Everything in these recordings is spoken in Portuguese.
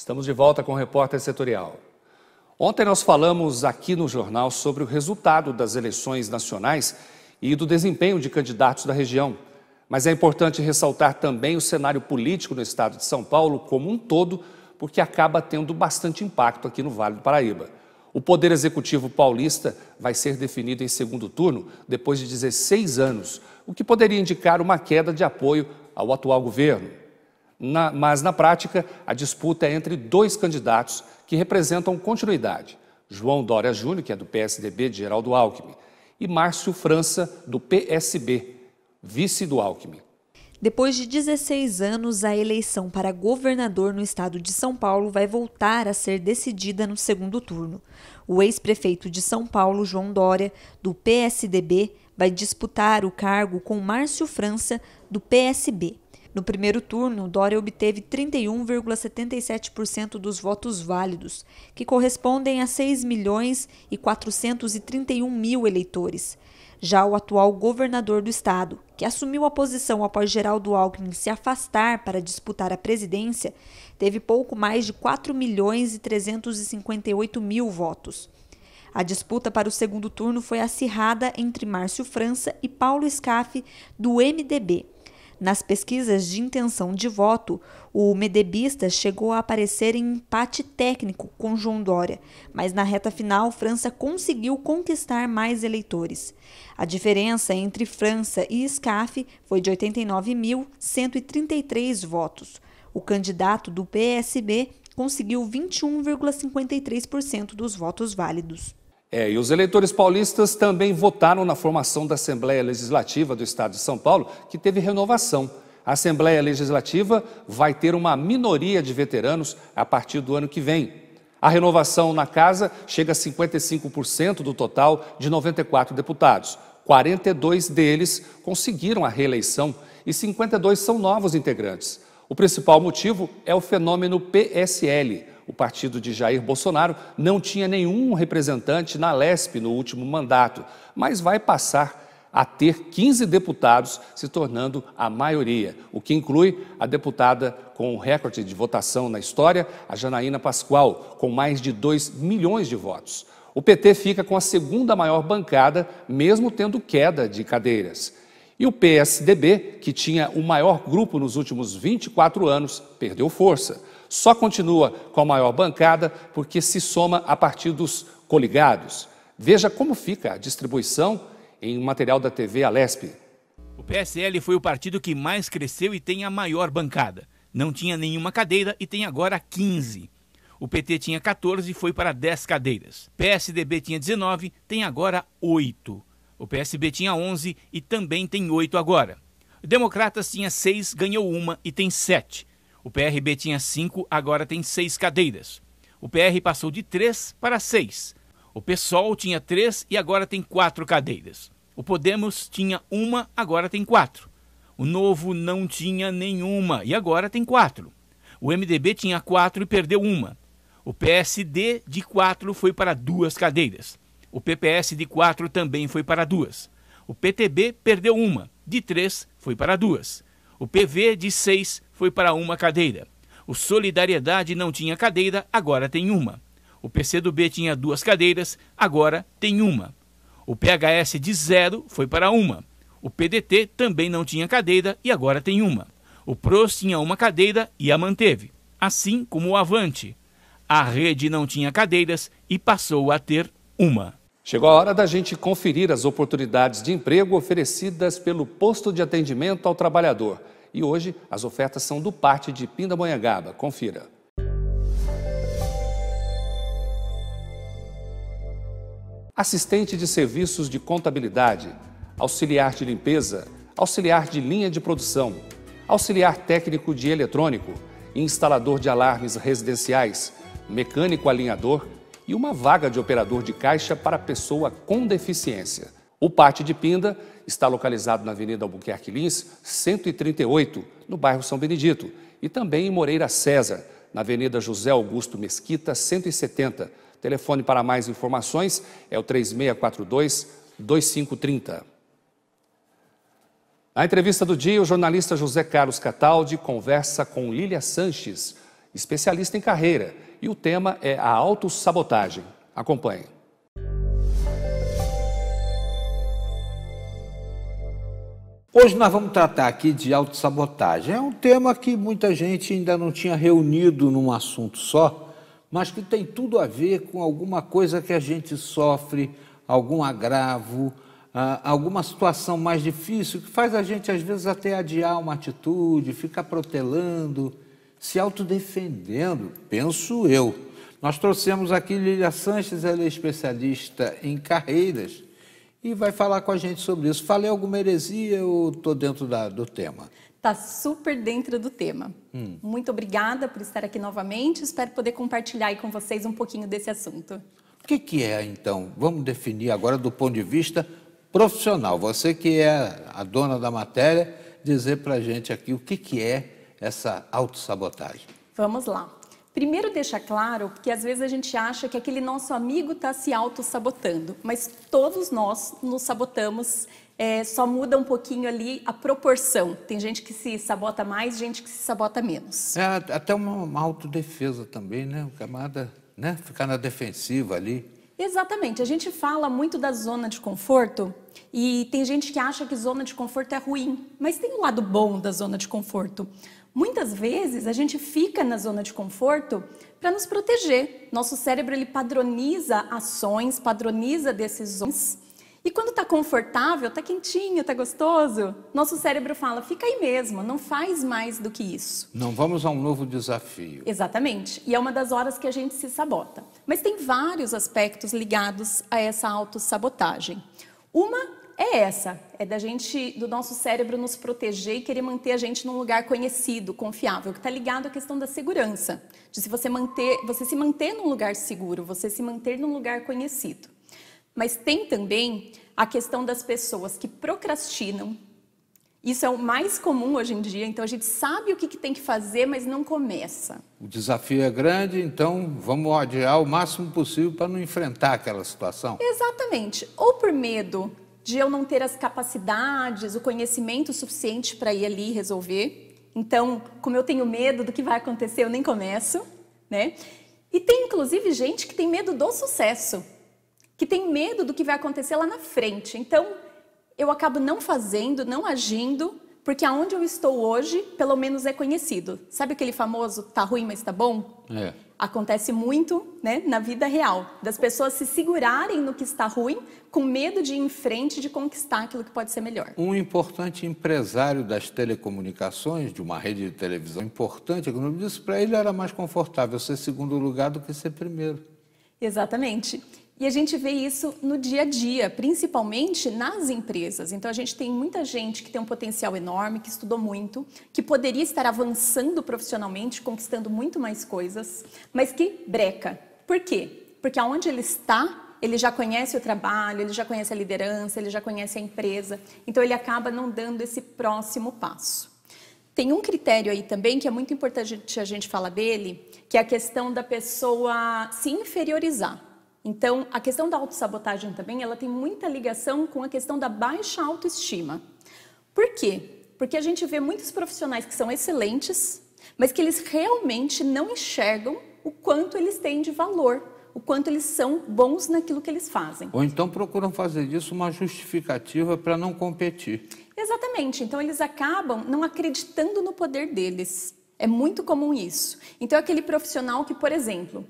Estamos de volta com o Repórter Setorial. Ontem nós falamos aqui no jornal sobre o resultado das eleições nacionais e do desempenho de candidatos da região. Mas é importante ressaltar também o cenário político no estado de São Paulo como um todo, porque acaba tendo bastante impacto aqui no Vale do Paraíba. O Poder Executivo paulista vai ser definido em segundo turno depois de 16 anos, o que poderia indicar uma queda de apoio ao atual governo. Mas, na prática, a disputa é entre dois candidatos que representam continuidade. João Dória Júnior, que é do PSDB de Geraldo Alckmin, e Márcio França, do PSB, vice do Alckmin. Depois de 16 anos, a eleição para governador no estado de São Paulo vai voltar a ser decidida no segundo turno. O ex-prefeito de São Paulo, João Dória, do PSDB, vai disputar o cargo com Márcio França, do PSB. No primeiro turno, Dória obteve 31,77% dos votos válidos, que correspondem a 6.431.000 eleitores. Já o atual governador do estado, que assumiu a posição após Geraldo Alckmin se afastar para disputar a presidência, teve pouco mais de 4.358.000 votos. A disputa para o segundo turno foi acirrada entre Márcio França e Paulo Scaff, do MDB. Nas pesquisas de intenção de voto, o medebista chegou a aparecer em empate técnico com João Dória, mas na reta final, França conseguiu conquistar mais eleitores. A diferença entre França e Scaff foi de 89.133 votos. O candidato do PSB conseguiu 21,53% dos votos válidos. E os eleitores paulistas também votaram na formação da Assembleia Legislativa do Estado de São Paulo, que teve renovação. A Assembleia Legislativa vai ter uma minoria de veteranos a partir do ano que vem. A renovação na casa chega a 55% do total de 94 deputados. 42 deles conseguiram a reeleição e 52 são novos integrantes. O principal motivo é o fenômeno PSL. O partido de Jair Bolsonaro não tinha nenhum representante na Lesp no último mandato, mas vai passar a ter 15 deputados, se tornando a maioria, o que inclui a deputada com o recorde de votação na história, a Janaína Pascoal, com mais de 2 milhões de votos. O PT fica com a segunda maior bancada, mesmo tendo queda de cadeiras. E o PSDB, que tinha o maior grupo nos últimos 24 anos, perdeu força. Só continua com a maior bancada porque se soma a partir dos coligados. Veja como fica a distribuição em material da TV Alesp. O PSL foi o partido que mais cresceu e tem a maior bancada. Não tinha nenhuma cadeira e tem agora 15. O PT tinha 14 e foi para 10 cadeiras. PSDB tinha 19, tem agora 8. O PSB tinha 11 e também tem 8 agora. O Democratas tinha 6, ganhou uma e tem 7. O PRB tinha 5, agora tem 6 cadeiras. O PR passou de 3 para 6. O PSOL tinha 3 e agora tem 4 cadeiras. O Podemos tinha 1, agora tem 4. O Novo não tinha nenhuma e agora tem 4. O MDB tinha 4 e perdeu 1. O PSD de 4 foi para 2 cadeiras. O PPS de 4 também foi para 2. O PTB perdeu 1, de 3 foi para 2. O PV de 6 foi para 1 cadeira. O Solidariedade não tinha cadeira, agora tem 1. O PCdoB tinha 2 cadeiras, agora tem 1. O PHS de 0 foi para 1. O PDT também não tinha cadeira e agora tem 1. O PROS tinha 1 cadeira e a manteve, assim como o Avante. A Rede não tinha cadeiras e passou a ter 1. Chegou a hora da gente conferir as oportunidades de emprego oferecidas pelo Posto de Atendimento ao Trabalhador. E hoje as ofertas são do PAT de Pindamonhangaba. Confira. Assistente de serviços de contabilidade, auxiliar de limpeza, auxiliar de linha de produção, auxiliar técnico de eletrônico, instalador de alarmes residenciais, mecânico alinhador e uma vaga de operador de caixa para pessoa com deficiência. O PAT de Pinda está localizado na Avenida Albuquerque Lins, 138, no bairro São Benedito, e também em Moreira César, na Avenida José Augusto Mesquita, 170. Telefone para mais informações é o 3642-2530. Na entrevista do dia, o jornalista José Carlos Cataldi conversa com Lília Sanches, especialista em carreira, e o tema é a autossabotagem. Acompanhe. Hoje nós vamos tratar aqui de autossabotagem. É um tema que muita gente ainda não tinha reunido num assunto só, mas que tem tudo a ver com alguma coisa que a gente sofre, algum agravo, alguma situação mais difícil, que faz a gente às vezes até adiar uma atitude, ficar protelando, se autodefendendo, penso eu. Nós trouxemos aqui Lília Sanches, ela é especialista em carreiras, e vai falar com a gente sobre isso. Falei alguma heresia ou estou dentro do tema? Está super dentro do tema. Muito obrigada por estar aqui novamente. Espero poder compartilhar aí com vocês um pouquinho desse assunto. O que é, então? Vamos definir agora do ponto de vista profissional. Você que é a dona da matéria, dizer para a gente aqui o que é essa autossabotagem. Vamos lá. Primeiro deixa claro, porque às vezes a gente acha que aquele nosso amigo está se autossabotando, mas todos nós nos sabotamos, só muda um pouquinho ali a proporção. Tem gente que se sabota mais, gente que se sabota menos. É até uma autodefesa também, né? O camarada, né? Ficar na defensiva ali. Exatamente. A gente fala muito da zona de conforto e tem gente que acha que zona de conforto é ruim, mas tem um lado bom da zona de conforto. Muitas vezes a gente fica na zona de conforto para nos proteger. Nosso cérebro ele padroniza ações, padroniza decisões. E quando está confortável, está quentinho, está gostoso, nosso cérebro fala, fica aí mesmo, não faz mais do que isso. Não vamos a um novo desafio. Exatamente. E é uma das horas que a gente se sabota. Mas tem vários aspectos ligados a essa autossabotagem. Uma é essa, do nosso cérebro nos proteger e querer manter a gente num lugar conhecido, confiável, que está ligado à questão da segurança, de se você se manter num lugar seguro, você se manter num lugar conhecido. Mas tem também a questão das pessoas que procrastinam. Isso é o mais comum hoje em dia, então a gente sabe o que tem que fazer, mas não começa. O desafio é grande, então vamos adiar o máximo possível para não enfrentar aquela situação. Exatamente. Ou por medo de eu não ter as capacidades, o conhecimento suficiente para ir ali resolver. Então, como eu tenho medo do que vai acontecer, eu nem começo, né? E tem, inclusive, gente que tem medo do sucesso, que tem medo do que vai acontecer lá na frente. Então, eu acabo não fazendo, não agindo, porque aonde eu estou hoje, pelo menos é conhecido. Sabe aquele famoso, tá ruim, mas tá bom? É. Acontece muito, né, na vida real, das pessoas se segurarem no que está ruim, com medo de ir em frente, de conquistar aquilo que pode ser melhor. Um importante empresário das telecomunicações, de uma rede de televisão importante, como eu disse, para ele era mais confortável ser segundo lugar do que ser primeiro. Exatamente. E a gente vê isso no dia a dia, principalmente nas empresas. Então, a gente tem muita gente que tem um potencial enorme, que estudou muito, que poderia estar avançando profissionalmente, conquistando muito mais coisas, mas que breca. Por quê? Porque aonde ele está, ele já conhece o trabalho, ele já conhece a liderança, ele já conhece a empresa. Então, ele acaba não dando esse próximo passo. Tem um critério aí também que é muito importante a gente falar dele, que é a questão da pessoa se inferiorizar. Então, a questão da autossabotagem também, ela tem muita ligação com a questão da baixa autoestima. Por quê? Porque a gente vê muitos profissionais que são excelentes, mas que eles realmente não enxergam o quanto eles têm de valor, o quanto eles são bons naquilo que eles fazem. Ou então procuram fazer disso uma justificativa para não competir. Exatamente. Então, eles acabam não acreditando no poder deles. É muito comum isso. Então, é aquele profissional que, por exemplo,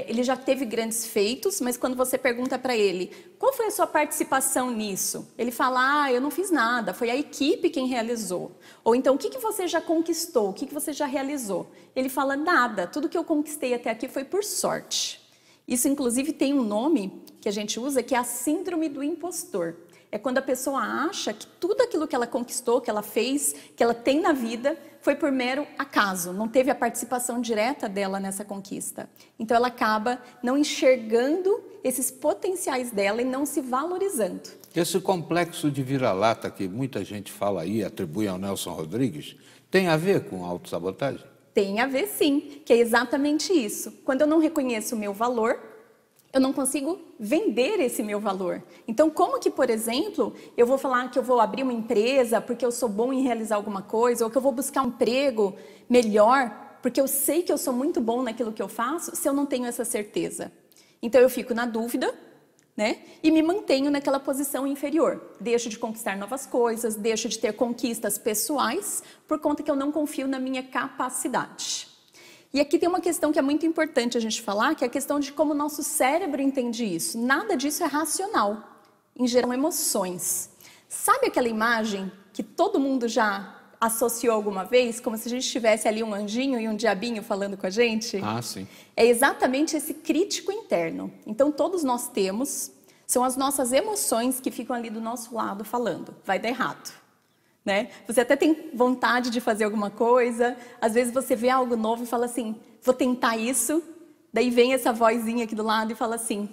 ele já teve grandes feitos, mas quando você pergunta para ele, qual foi a sua participação nisso? Ele fala, eu não fiz nada, foi a equipe quem realizou. Ou então, o que você já conquistou? O que você já realizou? Ele fala, nada, tudo que eu conquistei até aqui foi por sorte. Isso, inclusive, tem um nome que a gente usa, que é a síndrome do impostor. É quando a pessoa acha que tudo aquilo que ela conquistou, que ela fez, que ela tem na vida, foi por mero acaso, não teve a participação direta dela nessa conquista. Então, ela acaba não enxergando esses potenciais dela e não se valorizando. Esse complexo de vira-lata que muita gente fala aí, atribui ao Nelson Rodrigues, tem a ver com autossabotagem? Tem a ver, sim, que é exatamente isso. Quando eu não reconheço o meu valor, eu não consigo vender esse meu valor. Então, como que, por exemplo, eu vou falar que eu vou abrir uma empresa porque eu sou bom em realizar alguma coisa, ou que eu vou buscar um emprego melhor porque eu sei que eu sou muito bom naquilo que eu faço, se eu não tenho essa certeza? Então eu fico na dúvida, né? E me mantenho naquela posição inferior. Deixo de conquistar novas coisas, deixo de ter conquistas pessoais, por conta que eu não confio na minha capacidade. E aqui tem uma questão que é muito importante a gente falar, que é a questão de como o nosso cérebro entende isso. Nada disso é racional, em geral emoções. Sabe aquela imagem que todo mundo já associou alguma vez, como se a gente tivesse ali um anjinho e um diabinho falando com a gente? Ah, sim. É exatamente esse crítico interno. Então, todos nós temos, são as nossas emoções que ficam ali do nosso lado falando, vai dar errado, né? Você até tem vontade de fazer alguma coisa, às vezes você vê algo novo e fala assim, vou tentar isso, daí vem essa vozinha aqui do lado e fala assim,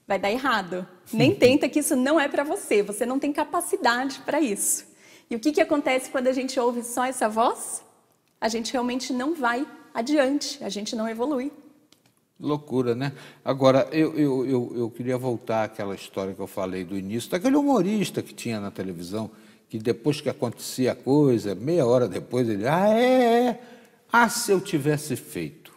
vai dar errado. Nem tenta, que isso não é para você, você não tem capacidade para isso. E o que acontece quando a gente ouve só essa voz? A gente realmente não vai adiante, a gente não evolui. Loucura, né? Agora, eu queria voltar àquela história que eu falei do início, daquele humorista que tinha na televisão, que depois que acontecia a coisa, meia hora depois ele, se eu tivesse feito.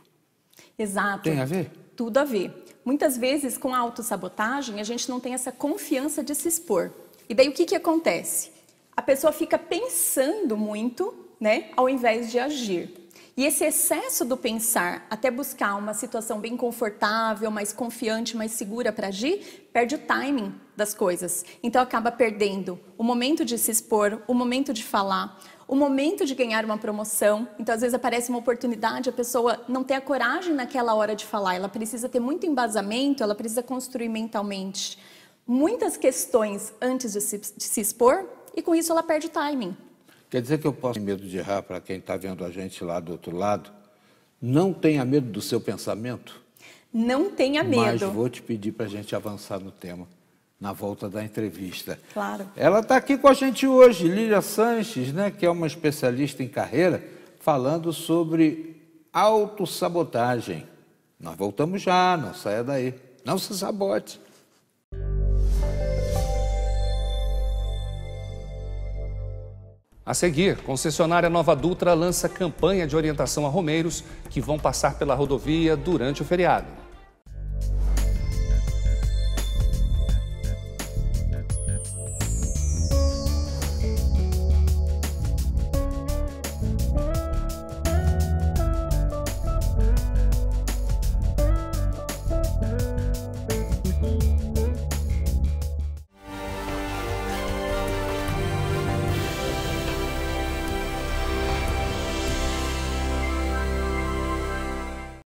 Exato. Tem a ver? Tudo a ver. Muitas vezes, com a autossabotagem, a gente não tem essa confiança de se expor. E daí o que acontece? A pessoa fica pensando muito, né, ao invés de agir. E esse excesso do pensar, até buscar uma situação bem confortável, mais confiante, mais segura para agir, perde o timing das coisas. Então acaba perdendo o momento de se expor, o momento de falar, o momento de ganhar uma promoção. Então às vezes aparece uma oportunidade, a pessoa não tem a coragem naquela hora de falar, ela precisa ter muito embasamento, ela precisa construir mentalmente muitas questões antes de se expor, e com isso ela perde o timing. Quer dizer que eu posso ter medo de errar para quem está vendo a gente lá do outro lado? Não tenha medo do seu pensamento? Não tenha medo. Mas vou te pedir para a gente avançar no tema, na volta da entrevista. Claro. Ela está aqui com a gente hoje, Lília Sanches, né, que é uma especialista em carreira, falando sobre autossabotagem. Nós voltamos já, não saia daí. Não se sabote. A seguir, concessionária Nova Dutra lança campanha de orientação a romeiros que vão passar pela rodovia durante o feriado.